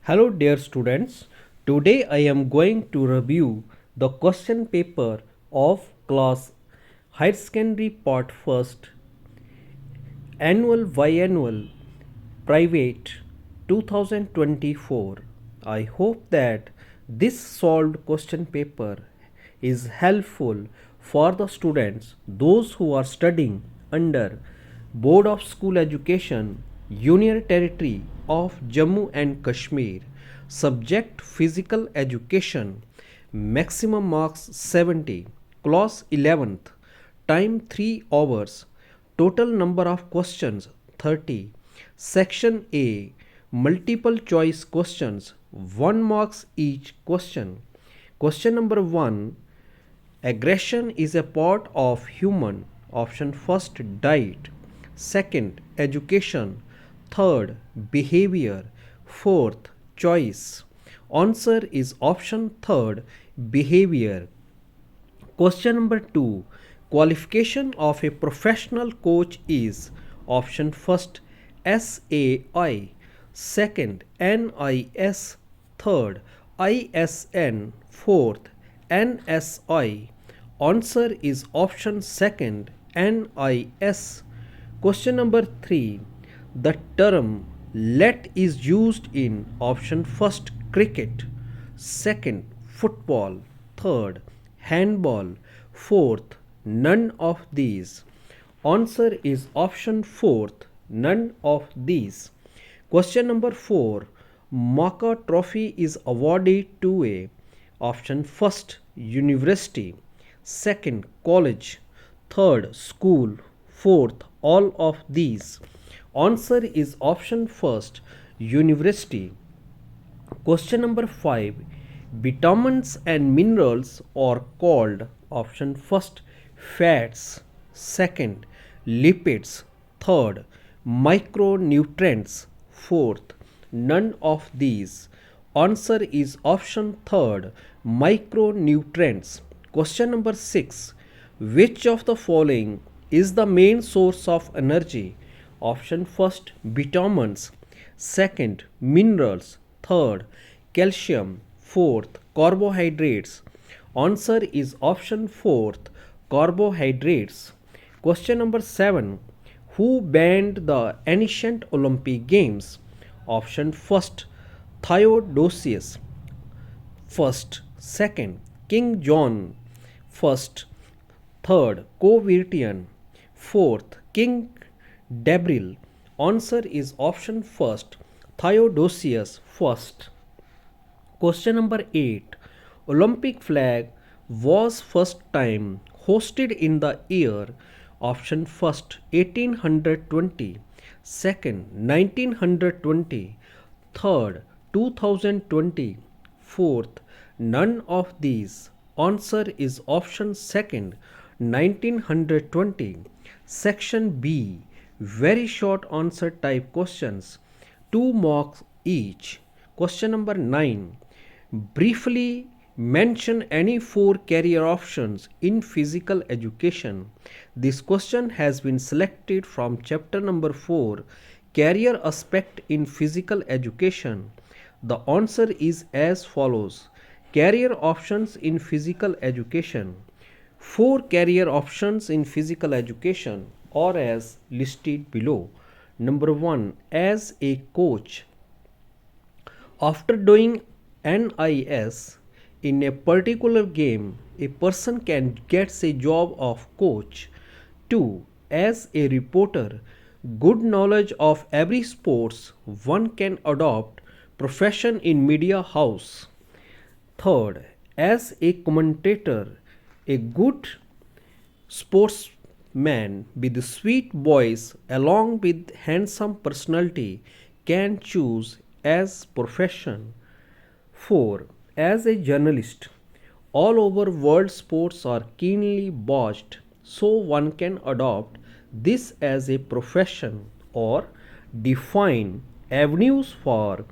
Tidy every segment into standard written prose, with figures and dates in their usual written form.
Hello dear students, today I am going to review the question paper of class higher secondary part first annual biannual private 2024. I hope that this solved question paper is helpful for the students those who are studying under Board of School Education Union Territory of Jammu and Kashmir. Subject Physical Education. Maximum marks 70. Class 11th. Time 3 hours. Total number of questions 30. Section A. Multiple choice questions. 1 marks each question. Question number 1. Aggression is a part of human. Option first, diet. Second, education. Third, behavior. Fourth, choice. Answer is option third, behavior. Question number 2. Qualification of a professional coach is option first SAI, second NIS, third ISN, fourth NSI. Answer is option second NIS. Question number 3. The term let is used in option first cricket, second football, third handball, fourth none of these. Answer is option fourth none of these. Question number 4. Maka trophy is awarded to a option first university, second college, third school, fourth all of these. Answer is option first university. Question number 5. Vitamins and minerals are called option first fats, second lipids, third micronutrients, fourth none of these. Answer is option third micronutrients. Question number 6. Which of the following is the main source of energy? Option first vitamins, second minerals, third calcium, fourth carbohydrates. Answer is option fourth carbohydrates. Question number 7. Who banned the ancient Olympic Games? Option first Theodosius first, second King John first, third Covertian, fourth King Gabriel. Answer is option first Theodosius first. Question number 8. Olympic flag was first time hosted in the year option first 1820, second 1920, third 2020, fourth none of these. Answer is option second 1920. Section B. Very short answer type questions, 2 marks each. Question number 9. Briefly mention any 4 career options in physical education. This question has been selected from chapter number 4, Career Aspect in Physical Education. The answer is as follows. Career options in physical education. 4 career options in physical education are as listed below. Number 1, as a coach. After doing NIS in a particular game, a person can get a job of coach. 2. As a reporter, good knowledge of every sports, one can adopt profession in media house. Third, as a commentator, a good sportsman with sweet voice along with handsome personality can choose as profession. 4. As a journalist, all over world sports are keenly watched, so one can adopt this as a profession or define avenues for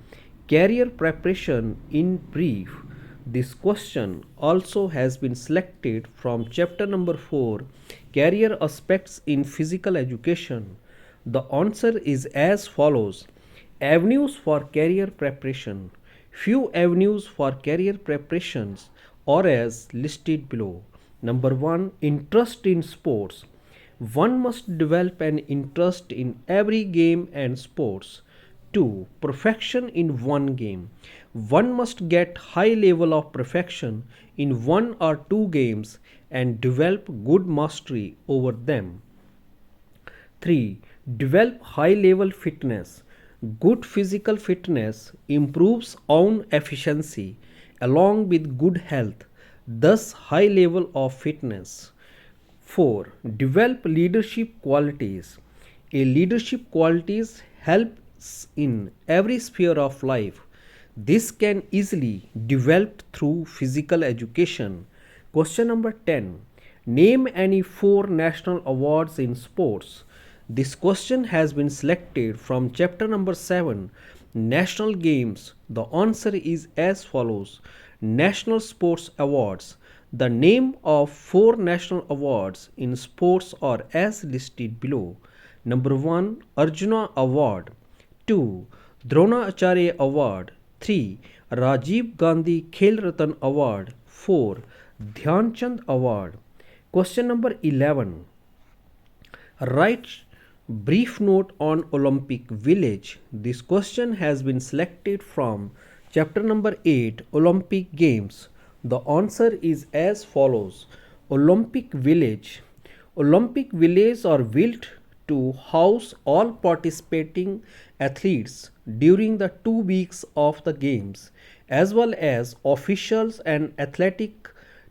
career preparation in brief. This question also has been selected from chapter number 4, Career Aspects in Physical Education. The answer is as follows. Avenues for career preparation. Few avenues for career preparations are as listed below. Number 1, interest in sports. One must develop an interest in every game and sports. 2. Perfection in one game. One must get high level of perfection in one or two games and develop good mastery over them. 3. Develop high level fitness. Good physical fitness improves own efficiency along with good health, thus high level of fitness. 4. Develop leadership qualities. A leadership qualities helps in every sphere of life. This can easily develop through physical education. Question number 10. Name any 4 national awards in sports. This question has been selected from chapter number 7, National Games. The answer is as follows: National Sports Awards. The name of 4 national awards in sports are as listed below. Number 1, Arjuna Award. 2, Dronacharya Award. 3, Rajiv Gandhi Khel Ratan Award. 4, Dhyan Chand Award. Question number 11. Write brief note on Olympic Village. This question has been selected from chapter number 8, Olympic Games. The answer is as follows: Olympic Village. Olympic villages are built to house all participating athletes during the 2 weeks of the games, as well as officials and athletic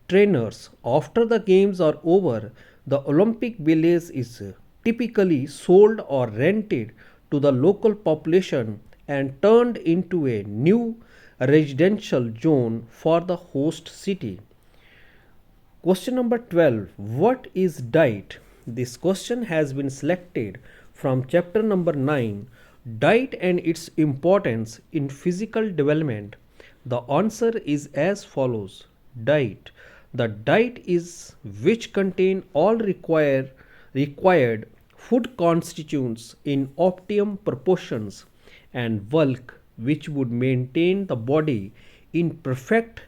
trainers. After the games are over, the Olympic village is typically sold or rented to the local population and turned into a new residential zone for the host city. Question number 12. What is diet? This question has been selected from chapter number 9, Diet and its importance in physical development. The answer is as follows: Diet. The diet is which contain all required food constituents in optimum proportions and bulk which would maintain the body in perfect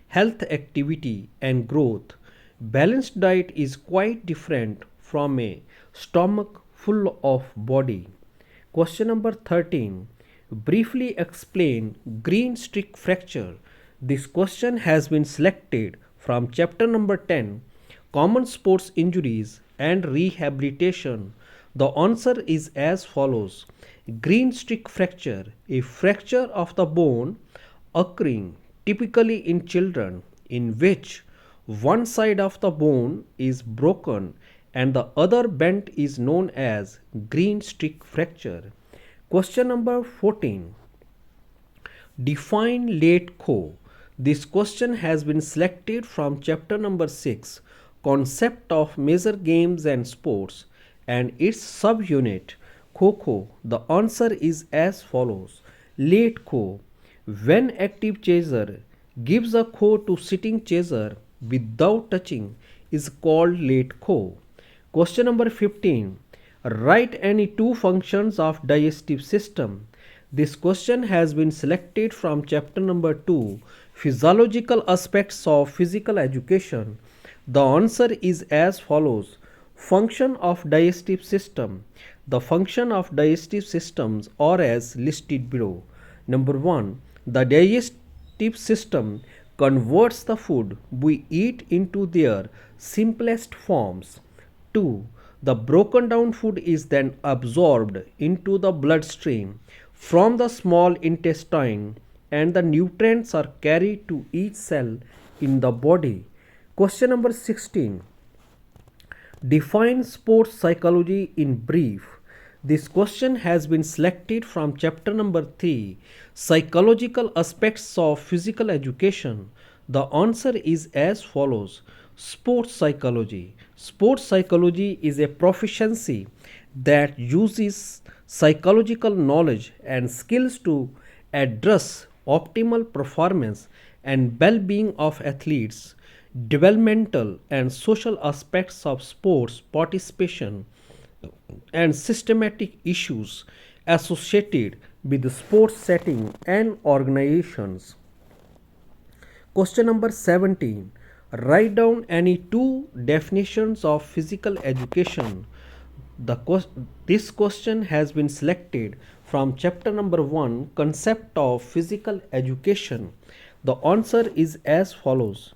health, activity and growth. Balanced diet is quite different from a stomach full of body. Question number 13. Briefly explain green streak fracture. This question has been selected from chapter number 10, Common Sports Injuries and Rehabilitation. The answer is as follows: Green streak fracture, a fracture of the bone occurring typically in children in which one side of the bone is broken and the other bent is known as green streak fracture. Question number 14. Define late co. This question has been selected from chapter number 6, Concept of Major Games and Sports, and its subunit Kho. The answer is as follows: Late Kho. When active chaser gives a kho to sitting chaser without touching is called late kho. Question number 15. Write any 2 functions of digestive system. This question has been selected from chapter number 2, Physiological Aspects of Physical Education. The answer is as follows: Function of digestive system. The function of digestive systems are as listed below. Number 1. The digestive system converts the food we eat into their simplest forms. 2. The broken down food is then absorbed into the bloodstream from the small intestine and the nutrients are carried to each cell in the body. Question number 16. Define sports psychology in brief. This question has been selected from chapter number 3, Psychological Aspects of Physical Education. The answer is as follows: Sports psychology. Sports psychology is a proficiency that uses psychological knowledge and skills to address optimal performance and well-being of athletes. Developmental and social aspects of sports participation and systematic issues associated with sports setting and organizations. Question number 17. Write down any two definitions of physical education. This question has been selected from chapter number 1, Concept of Physical Education. The answer is as follows.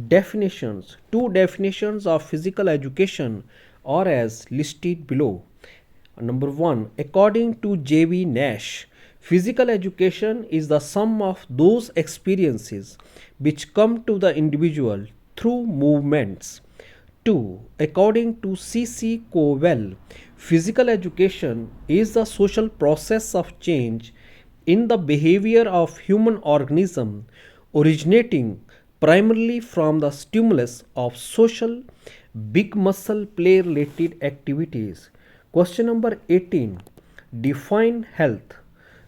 Definitions. Two definitions of physical education are as listed below. Number 1. According to J.B. Nash, physical education is the sum of those experiences which come to the individual through movements. 2. According to C.C. Cowell, physical education is the social process of change in the behavior of human organism originating primarily from the stimulus of social big muscle play related activities. Question number 18. Define health.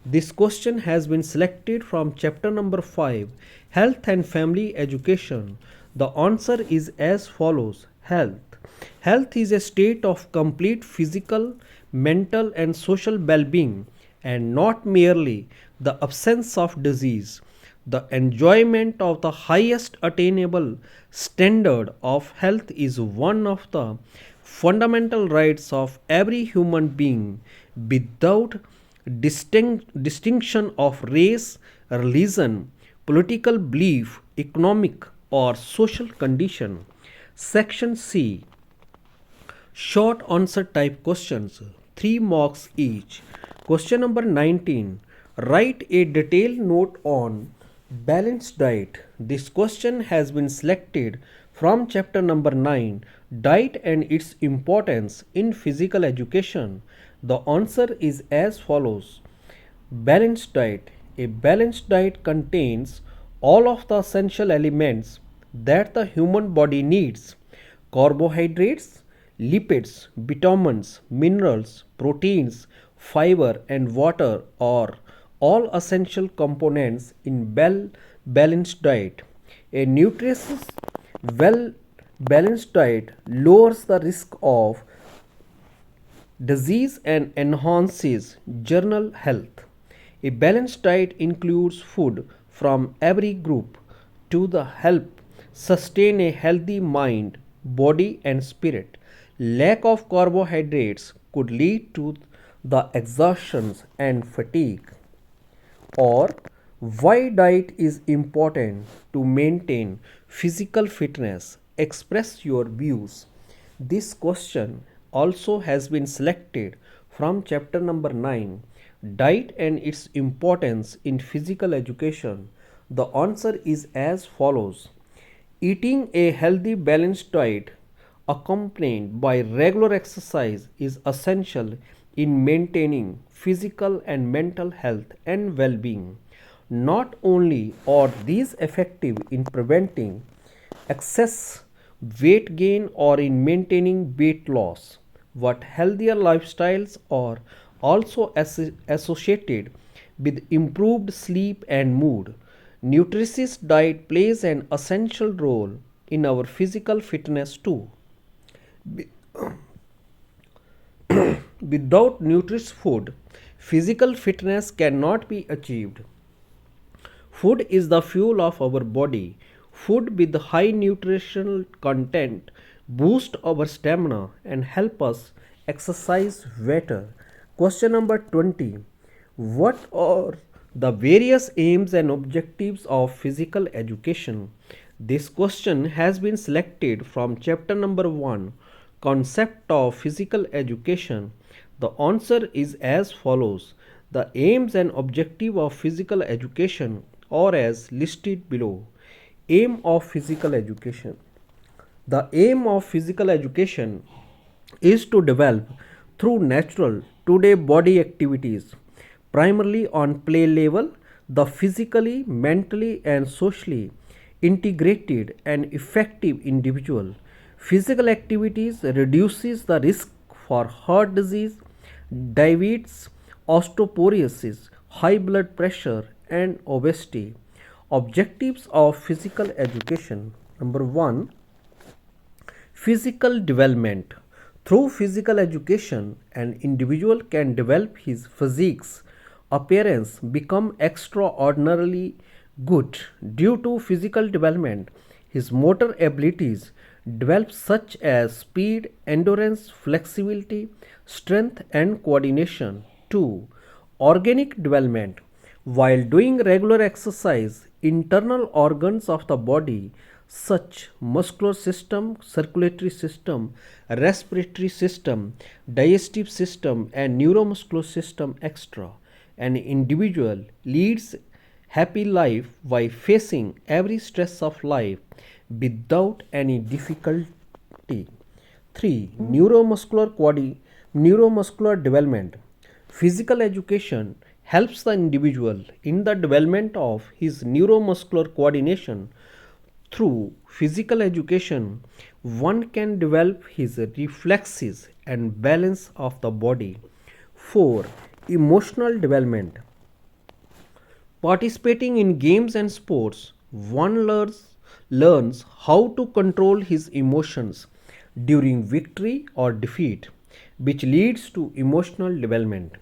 This question has been selected from chapter number 5, Health and Family Education. The answer is as follows. Health. Health is a state of complete physical, mental and social well-being and not merely the absence of disease. The enjoyment of the highest attainable standard of health is one of the fundamental rights of every human being without distinction of race, religion, political belief, economic or social condition. Section C. Short answer type questions, 3 marks each. Question number 19. Write a detailed note on balanced diet. This question has been selected from chapter number 9, Diet and its importance in physical education. The answer is as follows. Balanced diet. A balanced diet contains all of the essential elements that the human body needs. Carbohydrates, lipids, vitamins, minerals, proteins, fiber and water are all essential components in well-balanced diet. A nutritious, well-balanced diet lowers the risk of disease and enhances general health. A balanced diet includes food from every group to the help sustain a healthy mind, body and spirit. Lack of carbohydrates could lead to the exhaustions and fatigue. Or why diet is important to maintain physical fitness. Express your views. This question also has been selected from chapter number 9, Diet and its importance in physical education. The answer is as follows. Eating a healthy balanced diet accompanied by regular exercise is essential in maintaining physical and mental health and well-being. Not only are these effective in preventing excess weight gain or in maintaining weight loss, but healthier lifestyles are also associated with improved sleep and mood. Nutritious diet plays an essential role in our physical fitness too. Without nutritious food, physical fitness cannot be achieved. Food is the fuel of our body. Food with high nutritional content boost our stamina and help us exercise better. Question number 20. What are the various aims and objectives of physical education? This question has been selected from chapter number 1, Concept of Physical Education. The answer is as follows. The aims and objective of physical education are as listed below. Aim of physical education. The aim of physical education is to develop through natural today body activities, primarily on play level, the physically, mentally and socially integrated and effective individual. Physical activities reduces the risk for heart disease, diabetes, osteoporosis, high blood pressure and obesity. Objectives of physical education. Number 1. Physical development. Through physical education, an individual can develop his physiques appearance become extraordinarily good due to physical development. His motor abilities develop such as speed, endurance, flexibility, strength and coordination. 2. Organic development. While doing regular exercise, internal organs of the body such muscular system, circulatory system, respiratory system, digestive system and neuromuscular system extra. An individual leads happy life by facing every stress of life without any difficulty. 3. Neuromuscular development. Physical education helps the individual in the development of his neuromuscular coordination. Through physical education, one can develop his reflexes and balance of the body. 4. Emotional development. Participating in games and sports, one learns how to control his emotions during victory or defeat, which leads to emotional development.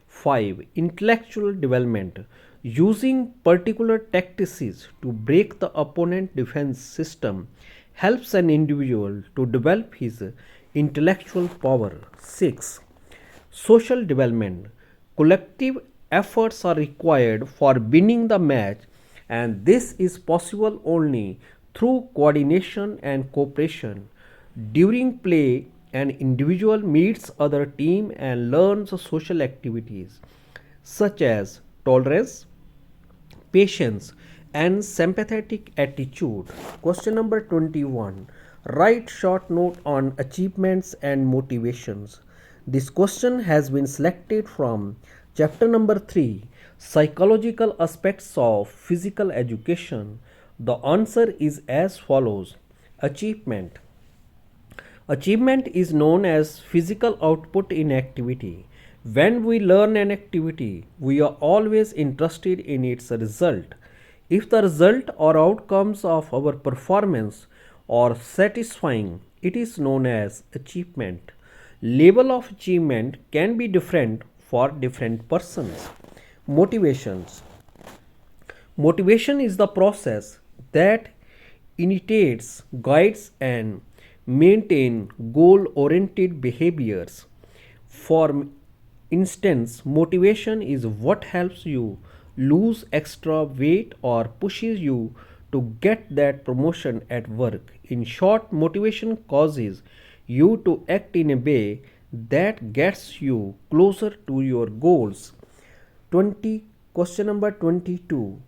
5. Intellectual development. Using particular tactics to break the opponent defense system helps an individual to develop his intellectual power. 6. Social development. Collective efforts are required for winning the match, and this is possible only through coordination and cooperation. During play, an individual meets other team and learns social activities such as tolerance, patience and sympathetic attitude. Question number 21. Write short note on achievements and motivations. This question has been selected from chapter number 3, Psychological Aspects of Physical Education. The answer is as follows. Achievement. Achievement is known as physical output in activity. When we learn an activity, we are always interested in its result. If the result or outcomes of our performance are satisfying, it is known as achievement. Level of achievement can be different for different persons. Motivations. Motivation is the process that initiates, guides and maintain goal-oriented behaviors. For instance, motivation is what helps you lose extra weight or pushes you to get that promotion at work. In short, motivation causes you to act in a way that gets you closer to your goals. 20. Question number 22.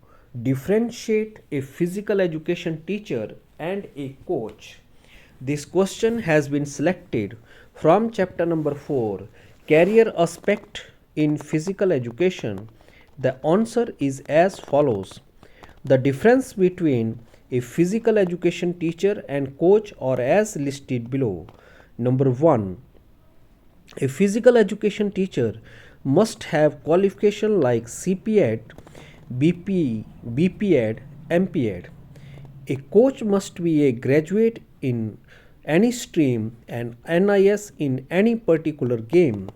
Differentiate a physical education teacher and a coach. This question has been selected from chapter number 4, Career Aspect in Physical Education. The answer is as follows. The difference between a physical education teacher and coach are as listed below. Number 1. A physical education teacher must have qualification like CPED, BPED, MPED. A coach must be a graduate in any stream and NIS in any particular game.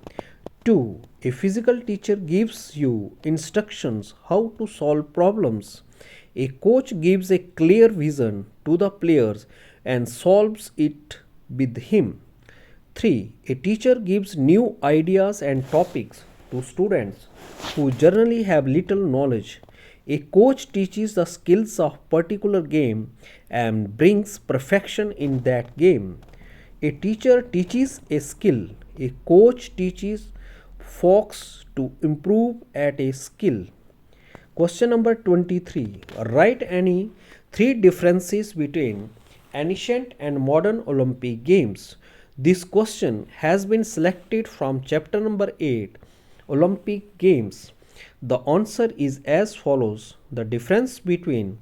2. A physical teacher gives you instructions how to solve problems. A coach gives a clear vision to the players and solves it with him. 3. A teacher gives new ideas and topics to students who generally have little knowledge. A coach teaches the skills of particular game and brings perfection in that game. A teacher teaches a skill. A coach teaches folks to improve at a skill. Question number 23. Write any 3 differences between ancient and modern Olympic Games. This question has been selected from chapter number 8, Olympic Games. The answer is as follows. The difference between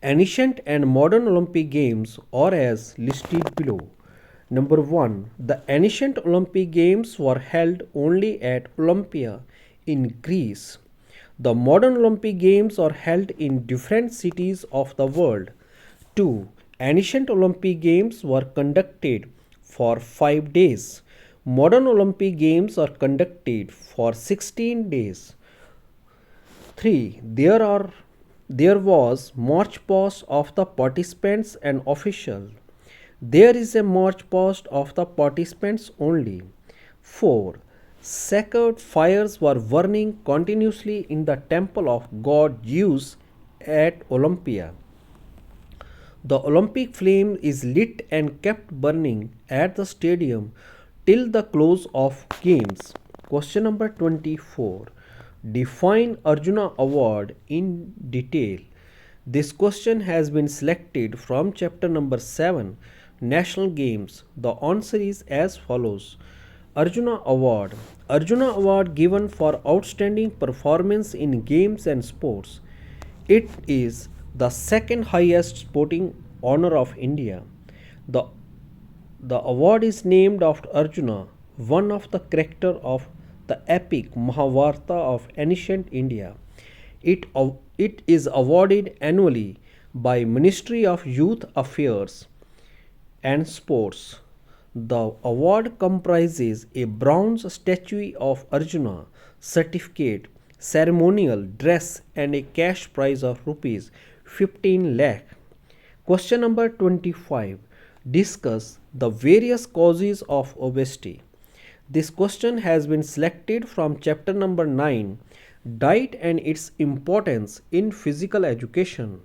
ancient and modern Olympic Games are as listed below. Number 1. The ancient Olympic Games were held only at Olympia in Greece. The modern Olympic Games are held in different cities of the world. 2. Ancient Olympic Games were conducted for 5 days, Modern Olympic Games are conducted for 16 days. 3. There was march past of the participants and officials. There is a march past of the participants only. 4. Sacred fires were burning continuously in the temple of god Zeus at Olympia. The Olympic flame is lit and kept burning at the stadium till the close of games. Question number 24. Define Arjuna Award in detail. This question has been selected from chapter number 7, National Games. The answer is as follows. Arjuna Award. Arjuna Award given for outstanding performance in games and sports. It is the second highest sporting honor of India. The, the award is named after Arjuna, one of the characters of the epic Mahabharata of ancient India. It is awarded annually by Ministry of Youth Affairs and Sports. The award comprises a bronze statue of Arjuna, certificate, ceremonial dress, and a cash prize of rupees 15 lakh. Question number 25. Discuss the various causes of obesity. This question has been selected from chapter number 9, Diet and its importance in physical education.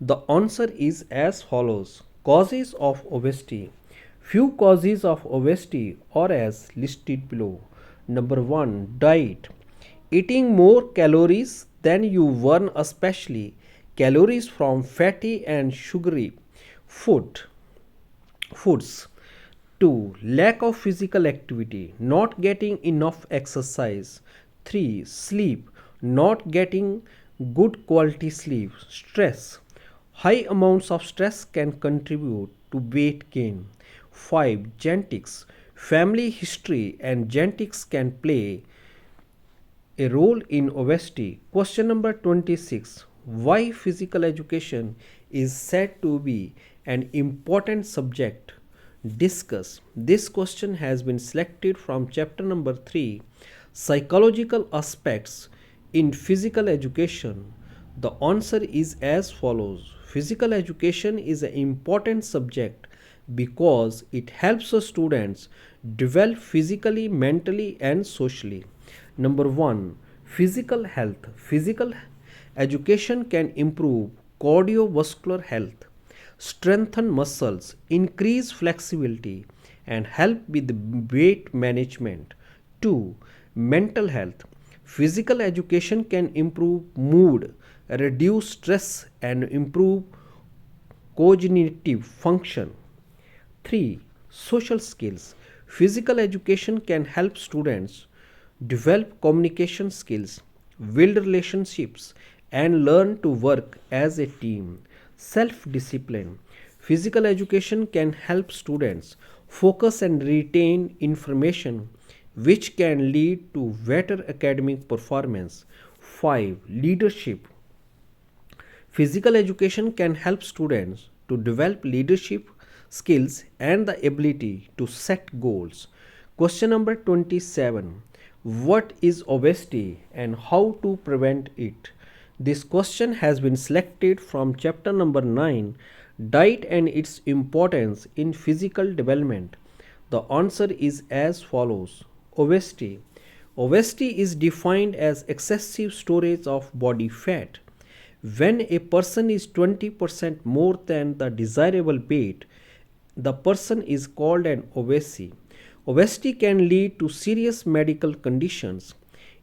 The answer is as follows. Causes of obesity. Few causes of obesity are as listed below. Number 1. Diet. Eating more calories than you burn, especially calories from fatty and sugary foods. 2. Lack of physical activity, not getting enough exercise. 3. Sleep, not getting good quality sleep. Stress. High amounts of stress can contribute to weight gain. 5. Genetics. Family history and genetics can play a role in obesity. Question number 26. Why physical education is said to be an important subject? Discuss. This question has been selected from chapter number 3, Psychological Aspects in Physical Education. The answer is as follows. Physical education is an important subject because it helps the students develop physically, mentally, and socially. Number 1. Physical health. Physical education can improve cardiovascular health, strengthen muscles, increase flexibility, and help with weight management. 2. Mental health. Physical education can improve mood, reduce stress, and improve cognitive function. 3. Social skills. Physical education can help students develop communication skills, build relationships, and learn to work as a team. Self discipline. Physical education can help students focus and retain information, which can lead to better academic performance. 5. Leadership. Physical education can help students to develop leadership skills and the ability to set goals. Question number 27. What is obesity and how to prevent it? This question has been selected from chapter number 9, Diet and its Importance in Physical Development. The answer is as follows. Obesity. Obesity is defined as excessive storage of body fat. When a person is 20% more than the desirable weight, the person is called an obese. Obesity can lead to serious medical conditions.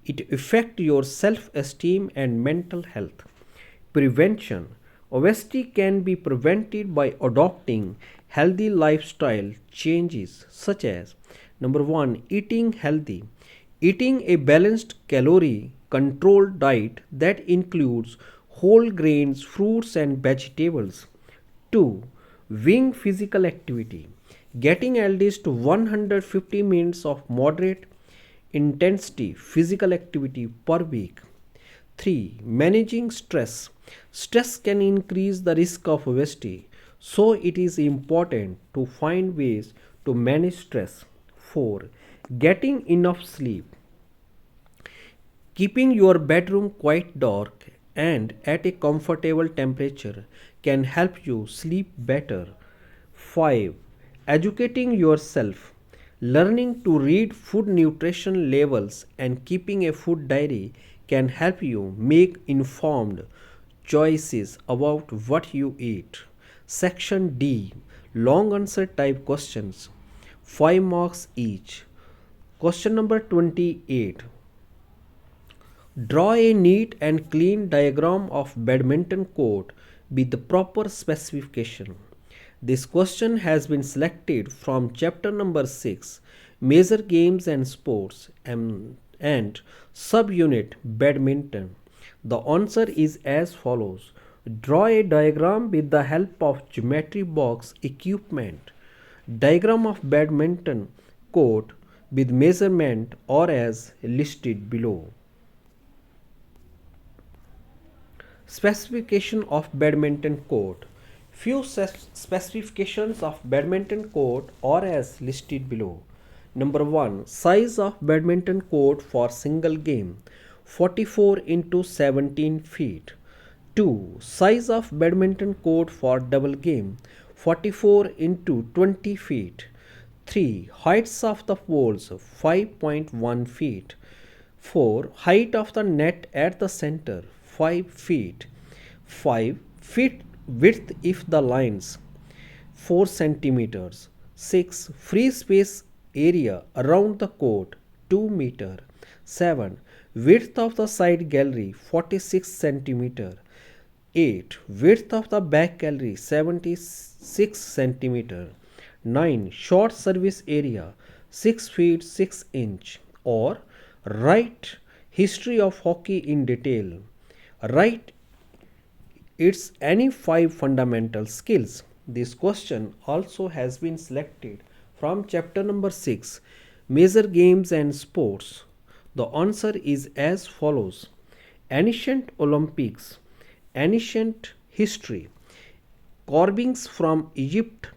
It affects your self-esteem and mental health. Prevention. Obesity can be prevented by adopting healthy lifestyle changes such as number 1. Eating healthy. Eating a balanced calorie controlled diet that includes whole grains, fruits and vegetables. 2. Wing physical activity. Getting at least 150 minutes of moderate intensity physical activity per week. 3. Managing stress. Stress can increase the risk of obesity, so it is important to find ways to manage stress. 4. Getting enough sleep. Keeping your bedroom quite dark and at a comfortable temperature can help you sleep better. 5. Educating yourself. Learning to read food nutrition labels and keeping a food diary can help you make informed choices about what you eat. Section D. Long answer type questions. 5 marks each. Question number 28. Draw a neat and clean diagram of badminton court with the proper specification. This question has been selected from chapter number 6, Major Games and Sports, and subunit Badminton. The answer is as follows. Draw a diagram with the help of geometry box equipment. Diagram of badminton court with measurement or as listed below. Specification of badminton court. Few specifications of badminton court are as listed below. Number 1. Size of badminton court for single game 44 into 17 feet. 2. Size of badminton court for double game 44 into 20 feet. 3. Heights of the poles 5.1 feet. 4. Height of the net at the center 5 feet. 5 feet width if the lines 4 centimeters. 6. Free space area around the court 2 meter. 7. Width of the side gallery 46 centimeter. 8. Width of the back gallery 76 centimeter. 9. Short service area 6 feet 6 inch. Or write history of hockey in detail. Write its any 5 fundamental skills. This question also has been selected from chapter number 6, Major Games and Sports. The answer is as follows. Ancient Olympics, ancient history, carvings from Egypt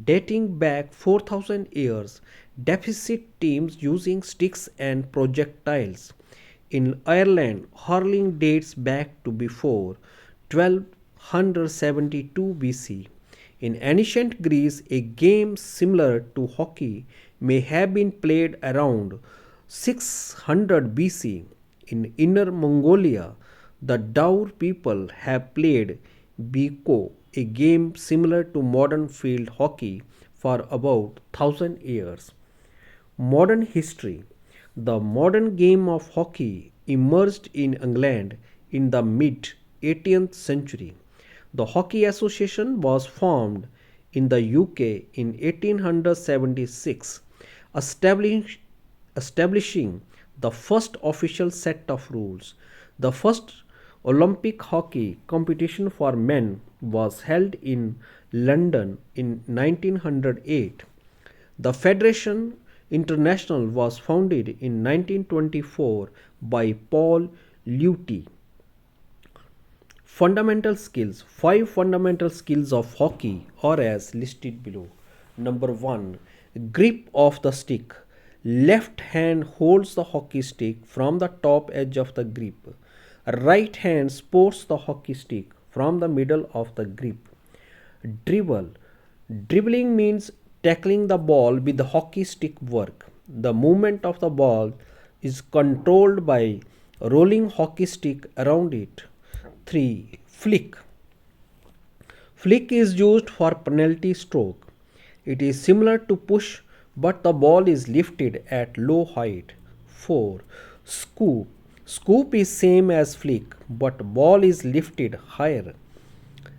dating back 4000 years, deficit teams using sticks and projectiles. In Ireland, hurling dates back to before 1272 BC. In ancient Greece, a game similar to hockey may have been played around 600 BC. In Inner Mongolia, the Daur people have played Biko, a game similar to modern field hockey, for about 1000 years. Modern history. The modern game of hockey emerged in England in the mid 18th century. The Hockey Association was formed in the UK in 1876, establishing the first official set of rules. The first Olympic hockey competition for men was held in London in 1908. The Federation International was founded in 1924 by Paul Lutti. Fundamental skills. 5 fundamental skills of hockey are as listed below. Number 1. Grip of the stick. Left hand holds the hockey stick from the top edge of the grip. Right hand supports the hockey stick from the middle of the grip. Dribble. Dribbling means tackling the ball with the hockey stick work. The movement of the ball is controlled by rolling hockey stick around it. 3. Flick. Flick is used for penalty stroke. It is similar to push, but the ball is lifted at low height. 4. Scoop. Scoop is same as flick, but ball is lifted higher.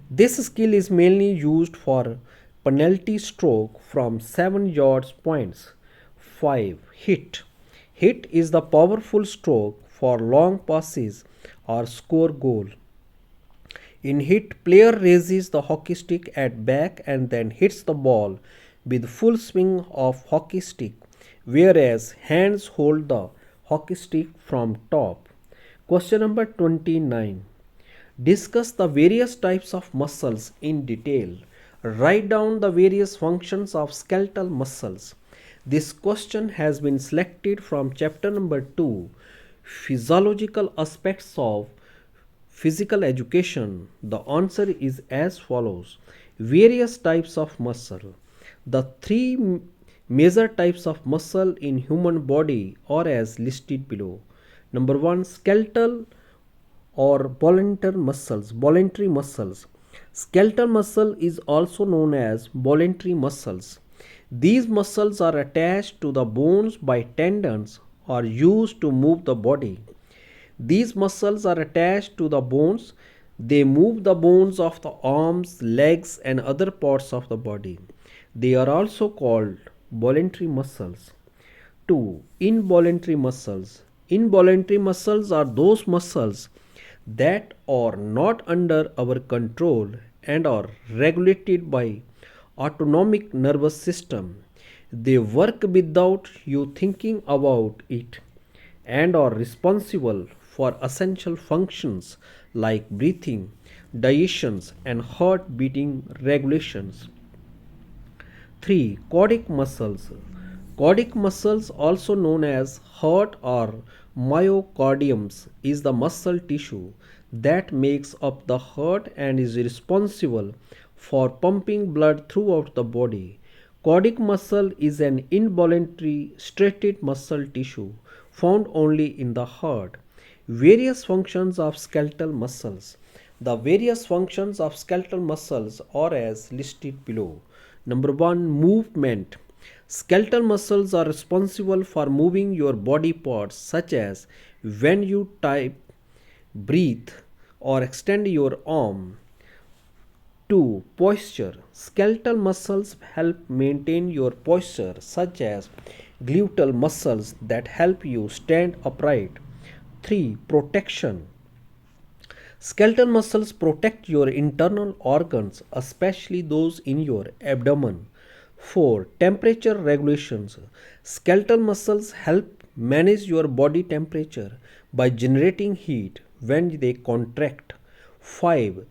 This skill is mainly used for penalty stroke from 7 yards points. 5. Hit. Hit is the powerful stroke for long passes or score goal. In hit, player raises the hockey stick at back and then hits the ball with full swing of hockey stick, whereas hands hold the hockey stick from top. Question number 29. Discuss the various types of muscles in detail. Write down the various functions of skeletal muscles. This question has been selected from chapter number 2, Physiological Aspects of Physical Education. The answer is as follows. Various types of muscle. The three major types of muscle in human body are as listed below. Number 1, skeletal or voluntary muscles. Skeletal muscle is also known as voluntary muscles. These muscles are attached to the bones by tendons or used to move the body. These muscles are attached to the bones. They move the bones of the arms, legs, and other parts of the body. They are also called voluntary muscles. 2. Involuntary muscles. Involuntary muscles are those muscles that are not under our control and are regulated by autonomic nervous system. They work without you thinking about it and are responsible for essential functions like breathing, digestion, and heart beating regulations. 3. Cardiac muscles. Cardiac muscles, also known as heart or myocardiums, is the muscle tissue that makes up the heart and is responsible for pumping blood throughout the body. Cardiac muscle is an involuntary striated muscle tissue found only in the heart. Various functions of skeletal muscles. The various functions of skeletal muscles are as listed below. Number 1, movement. Skeletal muscles are responsible for moving your body parts, such as when you type, breathe, or extend your arm. 2. Posture. Skeletal muscles help maintain your posture, such as gluteal muscles that help you stand upright. 3. Protection. Skeletal muscles protect your internal organs, especially those in your abdomen. 4. Temperature regulations. Skeletal muscles help manage your body temperature by generating heat when they contract. 5.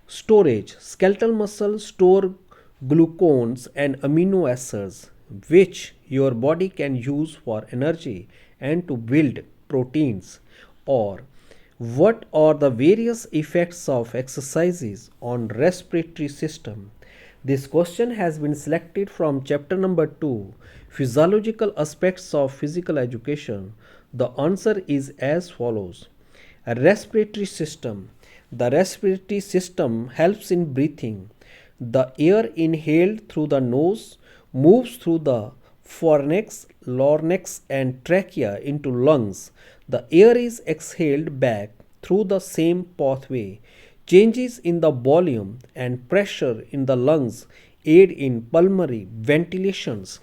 Storage. Skeletal muscles store glucose and amino acids, which your body can use for energy and to build proteins. Or what are the various effects of exercises on respiratory system? This question has been selected from chapter number 2, Physiological Aspects of Physical Education. The answer is as follows. A respiratory system. The respiratory system helps in breathing. The air inhaled through the nose moves through the pharynx, larynx, and trachea into lungs. The air is exhaled back through the same pathway. Changes in the volume and pressure in the lungs aid in pulmonary ventilations.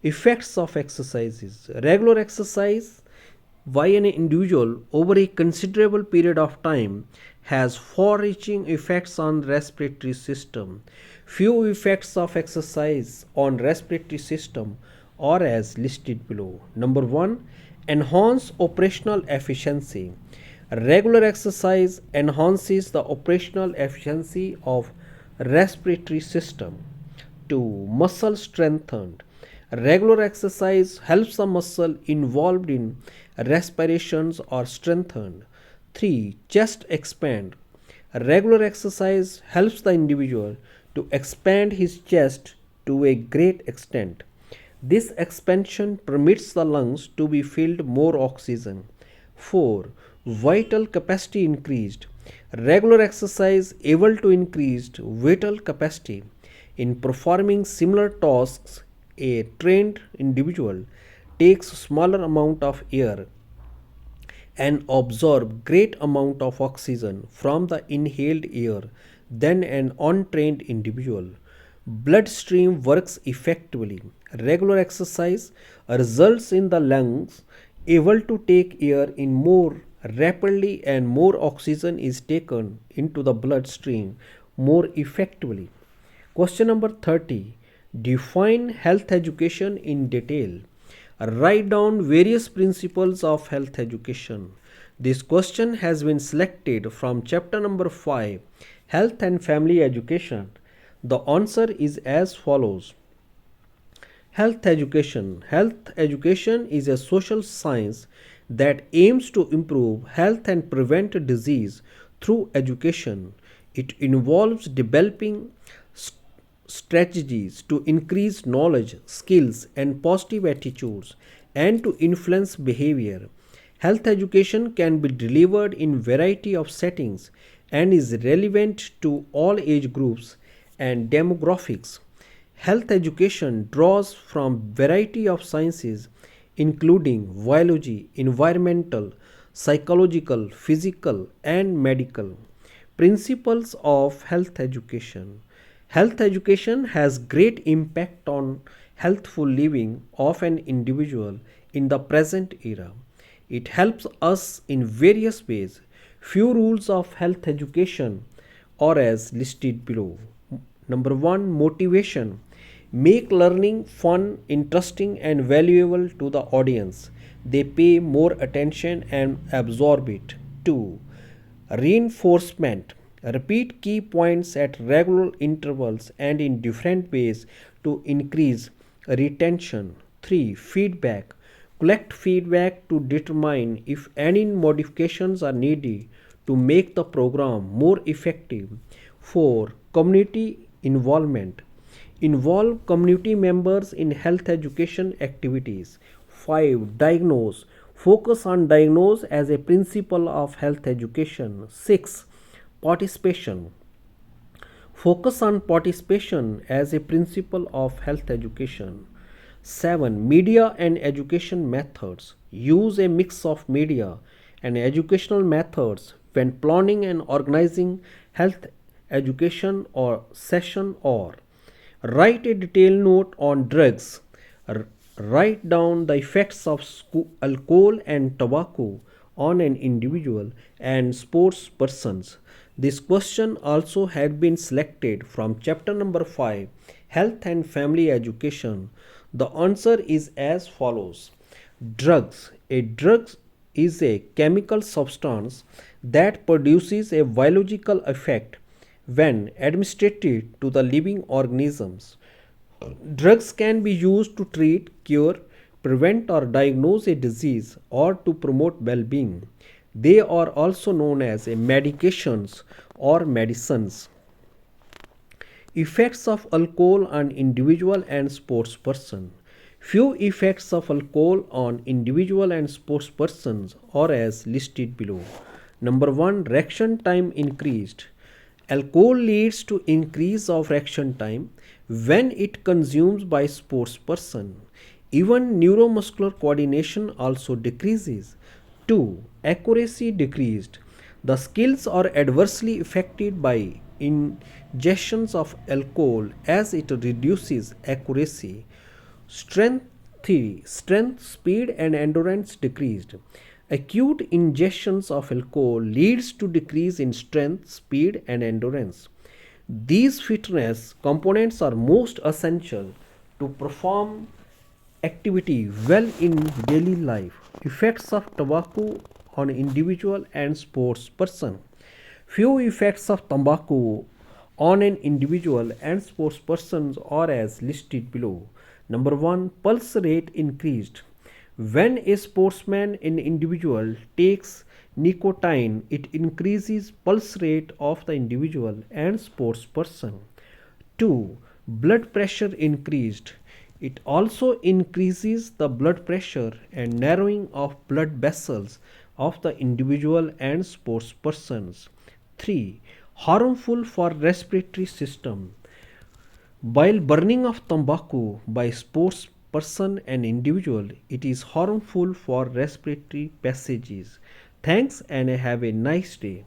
Effects of exercises. Regular exercise by an individual over a considerable period of time has far-reaching effects on respiratory system. Few effects of exercise on respiratory system are as listed below. Number 1, enhance operational efficiency. Regular exercise enhances the operational efficiency of respiratory system. 2. Muscle strengthened. Regular exercise helps the muscle involved in respirations are strengthened. 3. Chest expand. Regular exercise helps the individual to expand his chest to a great extent. This expansion permits the lungs to be filled more oxygen. 4. Vital capacity increased. Regular exercise able to increase vital capacity. In performing similar tasks, a trained individual takes smaller amount of air and absorb great amount of oxygen from the inhaled air than an untrained individual. Bloodstream works effectively. Regular exercise results in the lungs able to take air in more rapidly and more oxygen is taken into the bloodstream more effectively. Question number 30. Define health education in detail. Write down various principles of health education. This question has been selected from chapter number 5, Health and Family Education. The answer is as follows. Health education. Health education is a social science that aims to improve health and prevent disease through education. It involves developing strategies to increase knowledge, skills, and positive attitudes and to influence behavior. Health education can be delivered in variety of settings and is relevant to all age groups and demographics. Health education draws from variety of sciences including biology, environmental, psychological, physical and medical. Principles of health education. Health education has great impact on healthful living of an individual in the present era. It helps us in various ways. Few rules of health education are as listed below. Number 1, motivation. Make learning fun, interesting, and valuable to the audience. They pay more attention and absorb it. 2. Reinforcement. Repeat key points at regular intervals and in different ways to increase retention. 3. Feedback. Collect feedback to determine if any modifications are needed to make the program more effective. 4. Community involvement. Involve community members in health education activities. 5. Diagnose. Focus on diagnose as a principle of health education. 6. Participation. Focus on participation as a principle of health education. 7. Media and education methods. Use a mix of media and educational methods when planning and organizing health education or session or write a detailed note on drugs. Write down the effects of alcohol and tobacco on an individual and sports persons. This question also had been selected from chapter number 5, Health and Family Education. The answer is as follows. Drugs. A drug is a chemical substance that produces a biological effect when administered to the living organisms. Drugs can be used to treat, cure, prevent, or diagnose a disease or to promote well being. They are also known as medications or medicines. Effects of alcohol on individual and sports person. Few effects of alcohol on individual and sports persons are as listed below. Number 1, reaction time increased. Alcohol leads to increase of reaction time when it consumed by sports person. Even neuromuscular coordination also decreases. 2. Accuracy decreased. The skills are adversely affected by ingestions of alcohol as it reduces accuracy. Strength. 3. Strength, speed and endurance decreased. Acute ingestions of alcohol leads to decrease in strength, speed and endurance. These fitness components are most essential to perform activity well in daily life. Effects of tobacco on individual and sports person. Few effects of tobacco on an individual and sports persons are as listed below. Number 1, pulse rate increased. When a sportsman in individual takes nicotine, it increases pulse rate of the individual and sports person. 2. Blood pressure increased. It also increases the blood pressure and narrowing of blood vessels of the individual and sports persons. 3. Harmful for respiratory system. While burning of tobacco by sports person and individual, it is harmful for respiratory passages. Thanks and have a nice day.